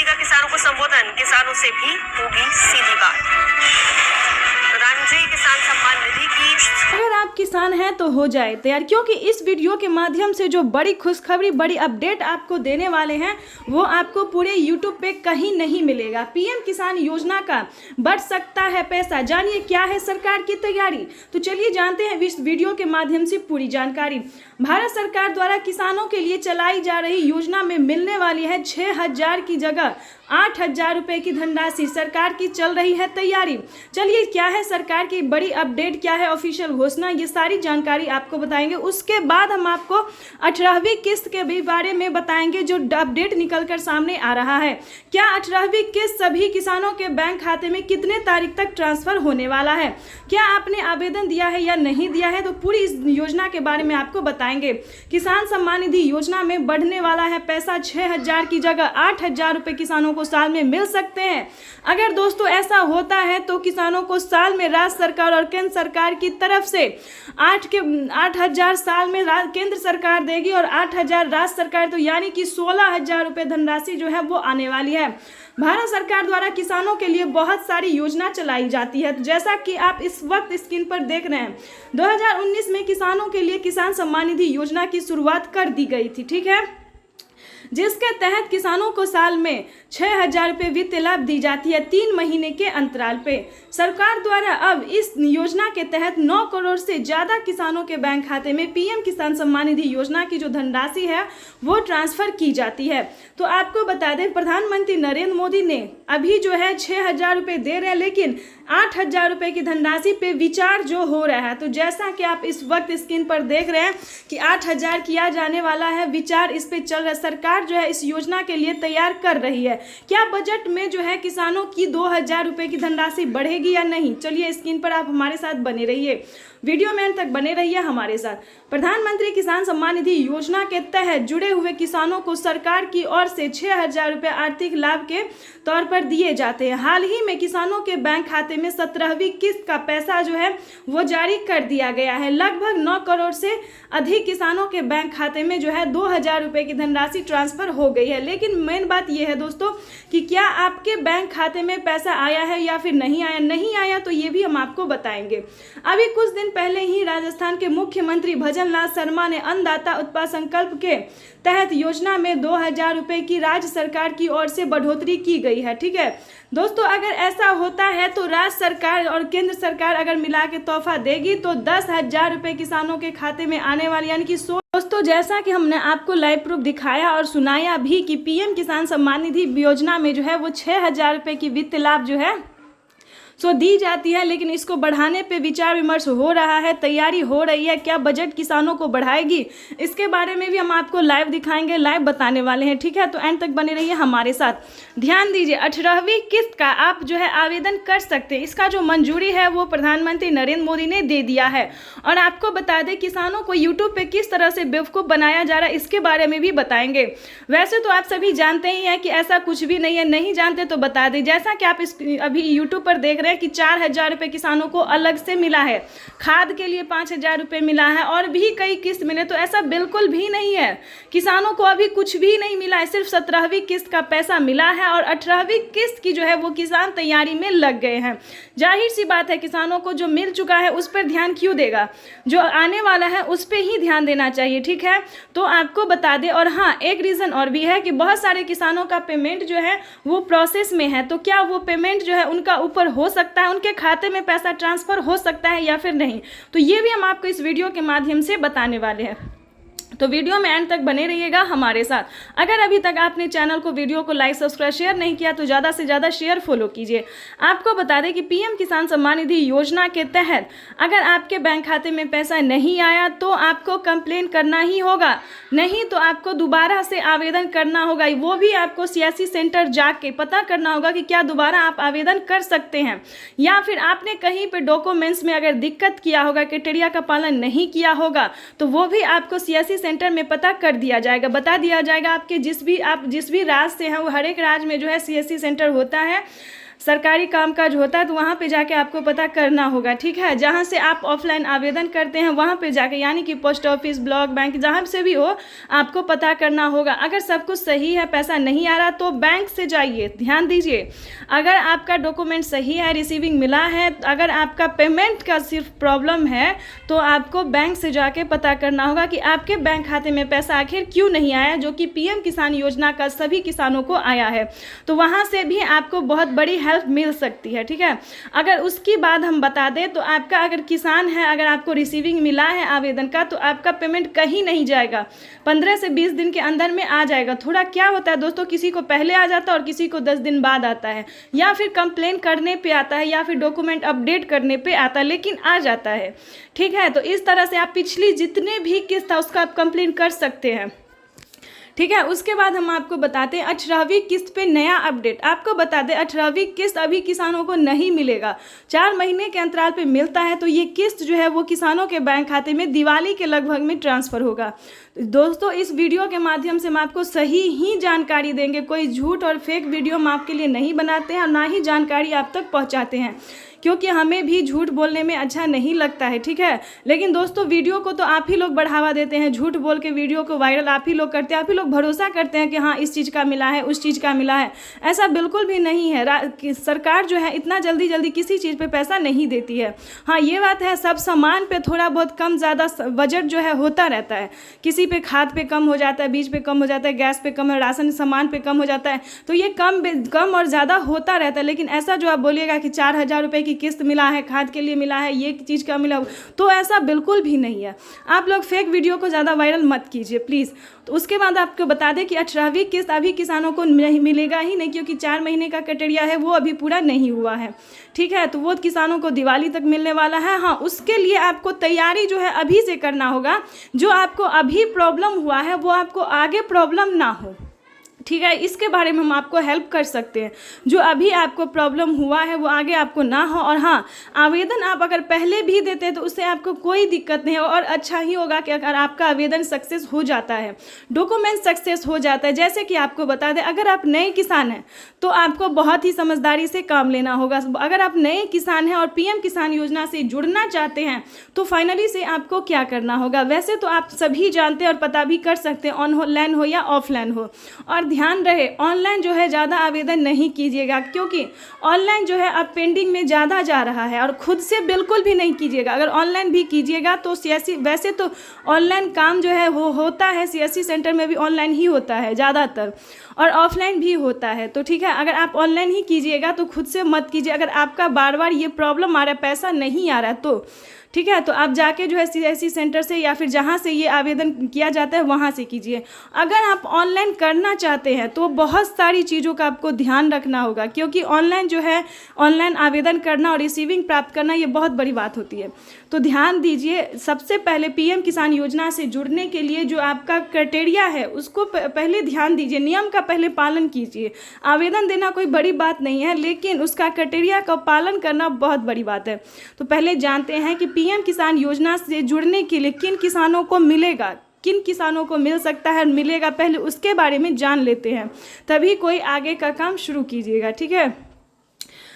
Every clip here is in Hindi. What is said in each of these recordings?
करेगा किसानों को संबोधन, किसानों से भी होगी सीधी बात। प्रधानमंत्री किसान सम्मान निधि की अगर आप किसान हैं तो हो जाए तैयार, क्योंकि इस वीडियो के माध्यम से जो बड़ी खुशखबरी, बड़ी अपडेट आपको देने वाले हैं वो आपको पूरे यूट्यूब पे कहीं नहीं मिलेगा। पीएम किसान योजना का बढ़ सकता है पैसा, जानिए क्या है सरकार की तैयारी। तो चलिए जानते हैं इस वीडियो के माध्यम से पूरी जानकारी। भारत सरकार द्वारा किसानों के लिए चलाई जा रही योजना में मिलने वाली है 6,000 की जगह 8,000 रुपये की धनराशि। सरकार की चल रही है तैयारी। चलिए क्या है सरकार की बड़ी अपडेट, क्या है ऑफिशियल घोषणा, ये सारी जानकारी आपको बताएंगे। उसके बाद हम आपको 18वीं किस्त के भी बारे में बताएंगे जो अपडेट निकलकर सामने आ रहा है। क्या 18वीं किस्त सभी किसानों के बैंक खाते में कितने तारीख तक ट्रांसफर होने वाला है, क्या आपने आवेदन दिया है या नहीं दिया है, तो पूरी इस योजना के बारे में आपको बताएंगे। किसान सम्मान निधि योजना में बढ़ने वाला है पैसा, 6,000 की जगह 8,000 रुपये किसानों को साल में मिल सकते हैं। अगर दोस्तों ऐसा होता है तो किसानों को साल में राज्य सरकार और केंद्र सरकार की तरफ से 8,000 साल में केंद्र सरकार देगी और 8,000 राज्य सरकार, तो यानी कि 16,000 रुपये धनराशि जो है वो आने वाली है। भारत सरकार द्वारा किसानों के लिए बहुत सारी योजना चलाई जाती है, तो जैसा कि आप इस वक्त स्क्रीन पर देख रहे हैं 2019 में किसानों के लिए किसान सम्मान निधि योजना की शुरुआत कर दी गई थी, ठीक है, जिसके तहत किसानों को साल में 6,000 रुपये वित्तीय लाभ दी जाती है 3 महीने के अंतराल पे। सरकार द्वारा अब इस योजना के तहत 9 करोड़ से ज़्यादा किसानों के बैंक खाते में पीएम किसान सम्मान निधि योजना की जो धनराशि है वो ट्रांसफर की जाती है। तो आपको बता दें प्रधानमंत्री नरेंद्र मोदी ने अभी जो है 6,000 रुपये दे रहे हैं, लेकिन 8,000 रुपये की धनराशि पे विचार जो हो रहा है, तो जैसा कि आप इस वक्त स्क्रीन पर देख रहे हैं कि 8,000 किया जाने वाला है, विचार इस पे चल रहा है। सरकार जो है इस योजना के लिए तैयार कर रही है। क्या बजट में जो है किसानों की 2,000 रुपये की धनराशि बढ़ेगी या नहीं, चलिए स्क्रीन पर आप हमारे साथ बने रहिए, वीडियो में अंत तक बने रहिए हमारे साथ। प्रधानमंत्री किसान सम्मान निधि योजना के तहत जुड़े हुए किसानों को सरकार की ओर से 6,000 रुपये आर्थिक लाभ के तौर पर दिए जाते हैं। हाल ही में किसानों के बैंक खाते में 17वीं किस्त का पैसा जो है वो जारी कर दिया गया है। लगभग 9 करोड़ से अधिक किसानों के बैंक खाते में जो है 2,000 रुपये की धनराशि ट्रांसफर हो गई है। लेकिन मेन बात यह है दोस्तों कि क्या आपके बैंक खाते में पैसा आया है या फिर नहीं आया तो ये भी हम आपको बताएंगे। अभी कुछ दिन पहले ही राजस्थान के मुख्यमंत्री भजन लाल शर्मा ने अन्नदाता उत्पाद संकल्प के तहत योजना में 2,000 रुपये की राज्य सरकार की ओर से बढ़ोतरी की गई है, ठीक है दोस्तों। अगर ऐसा होता है तो राज्य सरकार और केंद्र सरकार अगर मिला के तोहफा देगी तो 10,000 रुपये किसानों के खाते में आने वाली, यानी कि दोस्तों जैसा कि हमने आपको लाइव प्रूफ दिखाया और सुनाया भी कि पीएम किसान सम्मान निधि योजना में जो है वो 6,000 रुपये की वित्तीय लाभ जो है दी जाती है, लेकिन इसको बढ़ाने पे विचार विमर्श हो रहा है, तैयारी हो रही है। क्या बजट किसानों को बढ़ाएगी, इसके बारे में भी हम आपको लाइव दिखाएंगे, लाइव बताने वाले हैं, ठीक है, तो एंड तक बने रहिए हमारे साथ। ध्यान दीजिए 18वीं किस्त का आप जो है आवेदन कर सकते हैं। इसका जो मंजूरी है वो प्रधानमंत्री नरेंद्र मोदी ने दे दिया है। और आपको बता दें किसानों को यूट्यूब पे किस तरह से बेवकूफ़ बनाया जा रहा है इसके बारे में भी बताएंगे। वैसे तो आप सभी जानते ही हैं कि ऐसा कुछ भी नहीं है, नहीं जानते तो बता दें। जैसा कि आप अभी यूट्यूब पर देख रहे हैं कि 4,000 रुपये किसानों को अलग से मिला है, खाद के लिए 5,000 रुपये मिला है और भी कई किस्त मिले, तो ऐसा बिल्कुल भी नहीं है। किसानों को अभी कुछ भी नहीं मिला है, सिर्फ 17वीं किस्त का पैसा मिला है और 18वीं किस्त की जो है वो किसान तैयारी में लग गए हैं। जाहिर सी बात है किसानों को जो मिल चुका है उस पर ध्यान क्यों देगा, जो आने वाला है उस पर ही ध्यान देना चाहिए, ठीक है, तो आपको बता दें। और हाँ, एक रीज़न और भी है कि बहुत सारे किसानों का पेमेंट जो है वो प्रोसेस में है, तो क्या वो पेमेंट जो है उनका ऊपर हो सकता है, उनके खाते में पैसा ट्रांसफर हो सकता है या फिर नहीं, तो ये भी हम आपको इस वीडियो के माध्यम से बताने वाले हैं। तो वीडियो में एंड तक बने रहिएगा हमारे साथ। अगर अभी तक आपने चैनल को, वीडियो को लाइक सब्सक्राइब शेयर नहीं किया तो ज़्यादा से ज़्यादा शेयर फॉलो कीजिए। आपको बता दें कि पीएम किसान सम्मान निधि योजना के तहत अगर आपके बैंक खाते में पैसा नहीं आया तो आपको कंप्लेन करना ही होगा, नहीं तो आपको दोबारा से आवेदन करना होगा। वो भी आपको सीएससी सेंटर जाके पता करना होगा कि क्या दोबारा आप आवेदन कर सकते हैं, या फिर आपने कहीं पर डॉक्यूमेंट्स में अगर दिक्कत किया होगा, क्राइटेरिया का पालन नहीं किया होगा, तो वो भी आपको सीएससी सेंटर में पता कर दिया जाएगा, बता दिया जाएगा। आपके जिस भी राज्य से हैं वो हर एक राज्य में जो है सीएससी सेंटर होता है। सरकारी कामकाज होता है तो वहाँ पे जाके आपको पता करना होगा, ठीक है। जहाँ से आप ऑफलाइन आवेदन करते हैं वहाँ पे जाके, यानी कि पोस्ट ऑफिस, ब्लॉक, बैंक, जहाँ से भी हो आपको पता करना होगा। अगर सब कुछ सही है, पैसा नहीं आ रहा तो बैंक से जाइए। ध्यान दीजिए, अगर आपका डॉक्यूमेंट सही है, रिसीविंग मिला है, अगर आपका पेमेंट का सिर्फ प्रॉब्लम है तो आपको बैंक से जाके पता करना होगा कि आपके बैंक खाते में पैसा आखिर क्यों नहीं आया, जो कि पीएम किसान योजना का सभी किसानों को आया है। तो वहाँ से भी आपको बहुत बड़ी हेल्प मिल सकती है, ठीक है। अगर उसकी बात हम बता दें तो आपका अगर किसान है, अगर आपको रिसीविंग मिला है आवेदन का, तो आपका पेमेंट कहीं नहीं जाएगा, 15 से 20 दिन के अंदर में आ जाएगा। थोड़ा क्या होता है दोस्तों, किसी को पहले आ जाता है और किसी को 10 दिन बाद आता है, या फिर कंप्लेन करने पे आता है, या फिर डॉक्यूमेंट अपडेट करने पे आता है, लेकिन आ जाता है, ठीक है। तो इस तरह से आप पिछली जितने भी किस्त था उसका आप कंप्लेन कर सकते हैं, ठीक है। उसके बाद हम आपको बताते हैं 18वीं किस्त पे नया अपडेट। आपको बता दें 18वीं किस्त अभी किसानों को नहीं मिलेगा, 4 महीने के अंतराल पे मिलता है। तो ये किस्त जो है वो किसानों के बैंक खाते में दिवाली के लगभग में ट्रांसफ़र होगा। दोस्तों, इस वीडियो के माध्यम से हम आपको सही ही जानकारी देंगे, कोई झूठ और फेक वीडियो हम आपके लिए नहीं बनाते हैं और ना ही जानकारी आप तक पहुंचाते हैं, क्योंकि हमें भी झूठ बोलने में अच्छा नहीं लगता है, ठीक है। लेकिन दोस्तों, वीडियो को तो आप ही लोग बढ़ावा देते हैं, झूठ बोल के वीडियो को वायरल आप ही लोग करते हैं, आप ही लोग भरोसा करते हैं कि हाँ इस चीज़ का मिला है, उस चीज़ का मिला है। ऐसा बिल्कुल भी नहीं है। सरकार जो है इतना जल्दी जल्दी किसी चीज़ पे पैसा नहीं देती है। हाँ, ये बात है, सब सामान पे थोड़ा बहुत कम ज़्यादा बजट जो है होता रहता है। किसी पे खाद पे कम हो जाता है, बीज पे कम हो जाता है, गैस पे कम है, राशन सामान पे कम हो जाता है। तो ये कम और ज़्यादा होता रहता है। लेकिन ऐसा जो आप बोलिएगा कि 4000 रुपये की किस्त मिला है, खाद के लिए मिला है, ये चीज़ का मिला, तो ऐसा बिल्कुल भी नहीं है। आप लोग फेक वीडियो को ज़्यादा वायरल मत कीजिए प्लीज़। तो उसके बाद आपको बता दें कि 18वीं किस्त अभी किसानों को नहीं मिलेगा ही नहीं, क्योंकि 4 महीने का क्राइटेरिया है वो अभी पूरा नहीं हुआ है, ठीक है। तो वो किसानों को दिवाली तक मिलने वाला है। हाँ, उसके लिए आपको तैयारी जो है अभी से करना होगा। जो आपको अभी प्रॉब्लम हुआ है वो आपको आगे प्रॉब्लम ना हो, ठीक है। इसके बारे में हम आपको हेल्प कर सकते हैं। जो अभी आपको प्रॉब्लम हुआ है वो आगे आपको ना हो। और हाँ, आवेदन आप अगर पहले भी देते हैं तो उससे आपको कोई दिक्कत नहीं है, और अच्छा ही होगा कि अगर आपका आवेदन सक्सेस हो जाता है, डॉक्यूमेंट सक्सेस हो जाता है। जैसे कि आपको बता दें, अगर आप नए किसान हैं तो आपको बहुत ही समझदारी से काम लेना होगा। अगर आप नए किसान हैं और पीएम किसान योजना से जुड़ना चाहते हैं तो फाइनली से आपको क्या करना होगा। वैसे तो आप सभी जानते हैं और पता भी कर सकते हैं, ऑनलाइन हो या ऑफलाइन हो। और ध्यान रहे, ऑनलाइन जो है ज़्यादा आवेदन नहीं कीजिएगा, क्योंकि ऑनलाइन जो है अब पेंडिंग में ज़्यादा जा रहा है। और खुद से बिल्कुल भी नहीं कीजिएगा। अगर ऑनलाइन भी कीजिएगा तो वैसे तो ऑनलाइन काम जो है वो होता है, सीएससी सेंटर में भी ऑनलाइन ही होता है ज़्यादातर, और ऑफलाइन भी होता है। तो ठीक है, अगर आप ऑनलाइन ही कीजिएगा तो खुद से मत कीजिए। अगर आपका बार बार ये प्रॉब्लम आ रहा है, पैसा नहीं आ रहा है, तो ठीक है, तो आप जाके जो है सीएससी सेंटर से या फिर जहाँ से ये आवेदन किया जाता है वहाँ से कीजिए। अगर आप ऑनलाइन करना चाहते हैं तो बहुत सारी चीज़ों का आपको ध्यान रखना होगा, क्योंकि ऑनलाइन जो है, ऑनलाइन आवेदन करना और रिसीविंग प्राप्त करना ये बहुत बड़ी बात होती है। तो ध्यान दीजिए, सबसे पहले पीएम किसान योजना से जुड़ने के लिए जो आपका क्राइटेरिया है उसको पहले ध्यान दीजिए, नियम का पहले पालन कीजिए। आवेदन देना कोई बड़ी बात नहीं है, लेकिन उसका क्राइटेरिया का पालन करना बहुत बड़ी बात है। तो पहले जानते हैं कि पीएम किसान योजना से जुड़ने के लिए किन किसानों को मिलेगा, किन किसानों को मिल सकता है, मिलेगा, पहले उसके बारे में जान लेते हैं, तभी कोई आगे का काम शुरू कीजिएगा, ठीक है।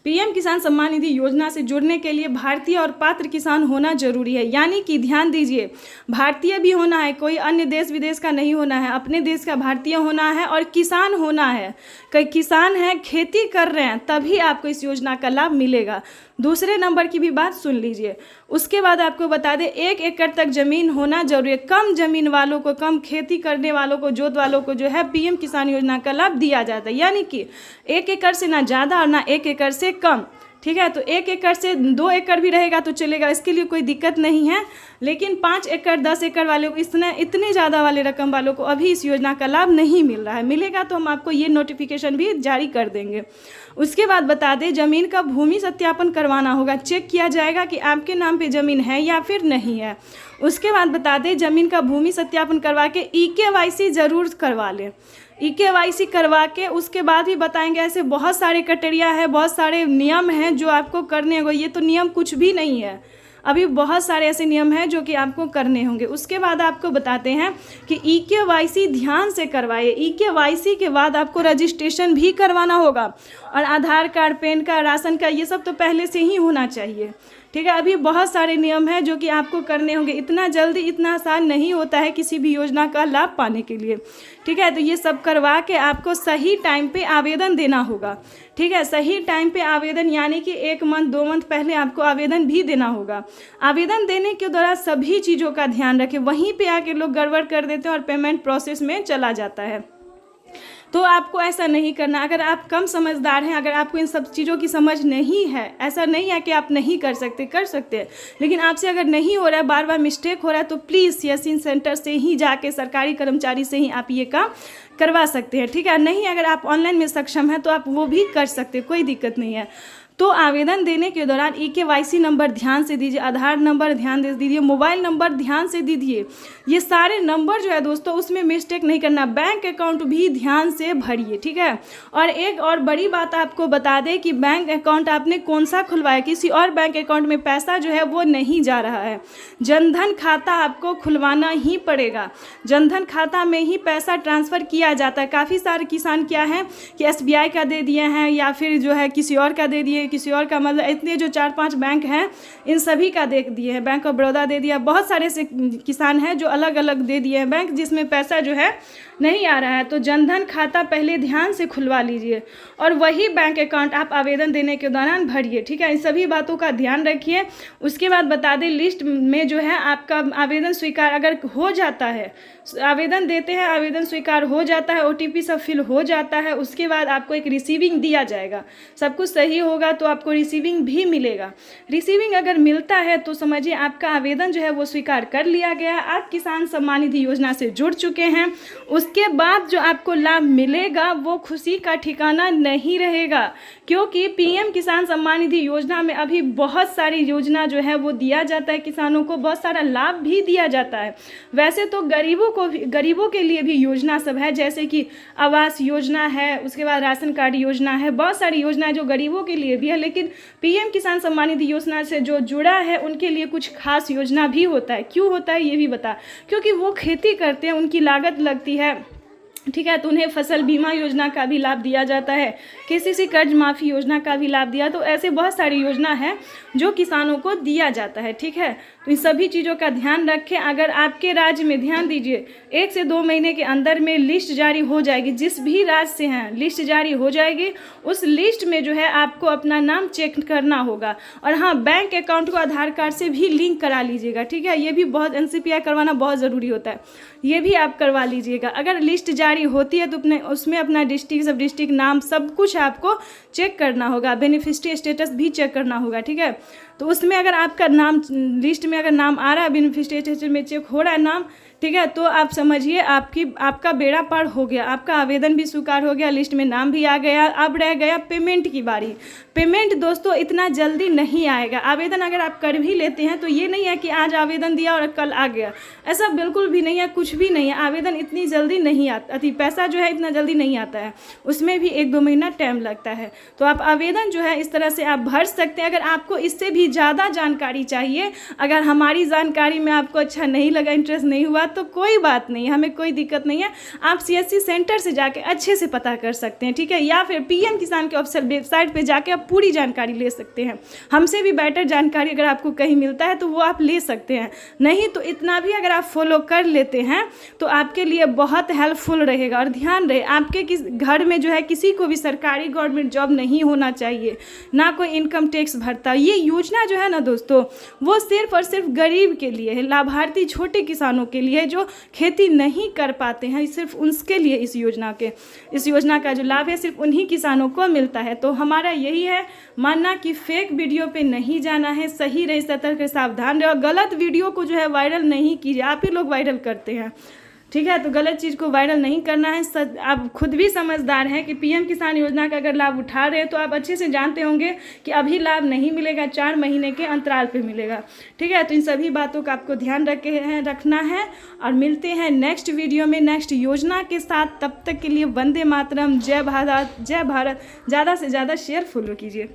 पीएम किसान सम्मान निधि योजना से जुड़ने के लिए भारतीय और पात्र किसान होना जरूरी है। यानी कि ध्यान दीजिए, भारतीय भी होना है, कोई अन्य देश विदेश का नहीं होना है, अपने देश का भारतीय होना है और किसान होना है। कई किसान हैं, खेती कर रहे हैं, तभी आपको इस योजना का लाभ मिलेगा। दूसरे नंबर की भी बात सुन लीजिए। उसके बाद आपको बता दें, 1 एकड़ तक ज़मीन होना जरूरी है। कम ज़मीन वालों को, कम खेती करने वालों को, जोत वालों को जो है पीएम किसान योजना का लाभ दिया जाता है। यानी कि 1 एकड़ से ना ज़्यादा और ना 1 एकड़ से कम, ठीक है। तो 1 एकड़ से 2 एकड़ भी रहेगा तो चलेगा, इसके लिए कोई दिक्कत नहीं है। लेकिन 5 एकड़ 10 एकड़ वाले को, इतने ज़्यादा वाले रकम वालों को अभी इस योजना का लाभ नहीं मिल रहा है। मिलेगा तो हम आपको ये नोटिफिकेशन भी जारी कर देंगे। उसके बाद बता दें, ज़मीन का भूमि सत्यापन करवाना होगा, चेक किया जाएगा कि आपके नाम पे ज़मीन है या फिर नहीं है। उसके बाद बता दें, ज़मीन का भूमि सत्यापन करवा के EKYC ज़रूर करवा लें। EKYC करवा के उसके बाद ही बताएंगे। ऐसे बहुत सारे क्राइटेरिया है, बहुत सारे नियम हैं जो आपको करने होंगे। ये तो नियम कुछ भी नहीं है, अभी बहुत सारे ऐसे नियम हैं जो कि आपको करने होंगे। उसके बाद आपको बताते हैं कि EKYC ध्यान से करवाइए। EKYC के बाद आपको रजिस्ट्रेशन भी करवाना होगा और Aadhaar card, PAN card, ration card, ये सब तो पहले से ही होना चाहिए। ठीक है, अभी बहुत सारे नियम हैं जो कि आपको करने होंगे। इतना जल्दी, इतना आसान नहीं होता है किसी भी योजना का लाभ पाने के लिए। ठीक है, तो ये सब करवा के आपको सही टाइम पे आवेदन देना होगा। ठीक है, सही टाइम पे आवेदन यानी कि 1 मंथ 2 मंथ पहले आपको आवेदन भी देना होगा। आवेदन देने के दौरान सभी चीज़ों का ध्यान रखें। वहीं पे आके लोग गड़बड़ कर देते हैं और पेमेंट प्रोसेस में चला जाता है। तो आपको ऐसा नहीं करना। अगर आप कम समझदार हैं, अगर आपको इन सब चीज़ों की समझ नहीं है, ऐसा नहीं है कि आप नहीं कर सकते, कर सकते हैं, लेकिन आपसे अगर नहीं हो रहा है, बार बार मिस्टेक हो रहा है, तो प्लीज़ CSC सेंटर से ही जाके, सरकारी कर्मचारी से ही आप ये काम करवा सकते हैं। ठीक है, नहीं अगर आप ऑनलाइन में सक्षम हैं तो आप वो भी कर सकते हैं, कोई दिक्कत नहीं है। तो आवेदन देने के दौरान EKYC नंबर ध्यान से दीजिए, आधार नंबर ध्यान से दीजिए, मोबाइल नंबर ध्यान से दीजिए। ये सारे नंबर जो है दोस्तों, उसमें मिस्टेक नहीं करना। बैंक अकाउंट भी ध्यान से भरिए। ठीक है, और एक और बड़ी बात आपको बता दें कि बैंक अकाउंट आपने कौन सा खुलवाया, किसी और बैंक अकाउंट में पैसा जो है वो नहीं जा रहा है। जनधन खाता आपको खुलवाना ही पड़ेगा। जनधन खाता में ही पैसा ट्रांसफ़र किया जाता है। काफ़ी सारे किसान क्या है कि SBI का दे दिए हैं या फिर जो है किसी और का दे दिए, किसी और का, मतलब इतने जो 4-5 बैंक हैं इन सभी का दे दिए हैं। बैंक ऑफ बड़ौदा दे दिया। बहुत सारे से किसान हैं जो अलग अलग दे दिए हैं बैंक, जिसमें पैसा जो है नहीं आ रहा है। तो जनधन खाता पहले ध्यान से खुलवा लीजिए और वही बैंक अकाउंट आप आवेदन देने के दौरान भरिए। ठीक है, इन सभी बातों का ध्यान रखिए। उसके बाद बता दें, लिस्ट में जो है आपका आवेदन स्वीकार अगर हो जाता है, आवेदन देते हैं, आवेदन स्वीकार हो जाता है, OTP सब फिल हो जाता है, उसके बाद आपको एक रिसीविंग दिया जाएगा। सब कुछ सही होगा तो आपको रिसीविंग भी मिलेगा। रिसीविंग अगर मिलता है तो समझिए आपका आवेदन जो है वो स्वीकार कर लिया गया, आप किसान सम्मान निधि योजना से जुड़ चुके हैं। उसके बाद जो आपको लाभ मिलेगा वो खुशी का ठिकाना नहीं रहेगा, क्योंकि PM किसान सम्मान निधि योजना में अभी बहुत सारी योजना जो है वो दिया जाता है किसानों को, बहुत सारा लाभ भी दिया जाता है। वैसे तो गरीबों के लिए भी योजना सब है, जैसे कि आवास योजना है, उसके बाद राशन कार्ड योजना है, बहुत सारी योजना है जो गरीबों के लिए भी है। लेकिन PM किसान सम्मान निधि योजना से जो जुड़ा है उनके लिए कुछ खास योजना भी होता है। क्यों होता है ये भी बता, क्योंकि वो खेती करते हैं, उनकी लागत लगती है। ठीक है, तो उन्हें फसल बीमा योजना का भी लाभ दिया जाता है, KCC कर्ज माफ़ी योजना का भी लाभ दिया। तो ऐसे बहुत सारी योजना है जो किसानों को दिया जाता है। ठीक है, तो इन सभी चीज़ों का ध्यान रखें। अगर आपके राज्य में, ध्यान दीजिए, 1 से 2 महीने के अंदर में लिस्ट जारी हो जाएगी। जिस भी राज्य से हैं लिस्ट जारी हो जाएगी। उस लिस्ट में जो है आपको अपना नाम चेक करना होगा। और हाँ, बैंक अकाउंट को आधार कार्ड से भी लिंक करा लीजिएगा। ठीक है, ये भी बहुत NCPI करवाना बहुत ज़रूरी होता है, ये भी आप करवा लीजिएगा। अगर लिस्ट जारी होती है तो उसमें अपना डिस्ट्रिक्ट, सब डिस्ट्रिक्ट नाम सब कुछ आपको चेक करना होगा। बेनिफिशियरी स्टेटस भी चेक करना होगा। ठीक है, तो उसमें अगर आपका नाम लिस्ट में अगर नाम आ रहा है, बेनिफिशियरी स्टेटस में चेक हो रहा है नाम, ठीक है, तो आप समझिए आपका बेड़ा पार हो गया, आपका आवेदन भी स्वीकार हो गया, लिस्ट में नाम भी आ गया। अब रह गया पेमेंट की बारी। पेमेंट दोस्तों इतना जल्दी नहीं आएगा। आवेदन अगर आप कर भी लेते हैं तो ये नहीं है कि आज आवेदन दिया और कल आ गया, ऐसा बिल्कुल भी नहीं है, कुछ भी नहीं है। आवेदन इतनी जल्दी नहीं आता, पैसा जो है इतना जल्दी नहीं आता है, उसमें भी 1-2 महीना टाइम लगता है। तो आप आवेदन जो है इस तरह से आप भर सकते हैं। अगर आपको इससे भी ज़्यादा जानकारी चाहिए, अगर हमारी जानकारी में आपको अच्छा नहीं लगा, इंटरेस्ट नहीं हुआ, तो कोई बात नहीं, हमें कोई दिक्कत नहीं है। आप CSC सेंटर से जाके अच्छे से पता कर सकते हैं। ठीक है, या फिर PM किसान के ऑफिशियल वेबसाइट पे जाके आप पूरी जानकारी ले सकते हैं। हमसे भी बेटर जानकारी अगर आपको कहीं मिलता है तो वो आप ले सकते हैं। नहीं तो इतना भी अगर आप फॉलो कर लेते हैं तो आपके लिए बहुत हेल्पफुल रहेगा। और ध्यान रहे, आपके घर में जो है किसी को भी सरकारी गवर्नमेंट जॉब नहीं होना चाहिए, ना कोई इनकम टैक्स भरता। ये योजना जो है ना दोस्तों, वो सिर्फ और सिर्फ गरीब के लिए है, लाभार्थी छोटे किसानों के लिए जो खेती नहीं कर पाते हैं, सिर्फ उनके लिए इस योजना का जो लाभ है सिर्फ उन्हीं किसानों को मिलता है। तो हमारा यही है मानना कि फेक वीडियो पे नहीं जाना है, सही रहे, सतर्क सावधान रहे और गलत वीडियो को जो है वायरल नहीं कीजिए। आप ही लोग वायरल करते हैं। ठीक है, तो गलत चीज़ को वायरल नहीं करना है। आप खुद भी समझदार हैं कि PM किसान योजना का अगर लाभ उठा रहे हैं तो आप अच्छे से जानते होंगे कि अभी लाभ नहीं मिलेगा, 4 महीने के अंतराल पे मिलेगा। ठीक है, तो इन सभी बातों का आपको ध्यान रखना है। और मिलते हैं नेक्स्ट वीडियो में नेक्स्ट योजना के साथ। तब तक के लिए वंदे मातरम, जय भारत। ज़्यादा से ज़्यादा शेयर फॉलो कीजिए।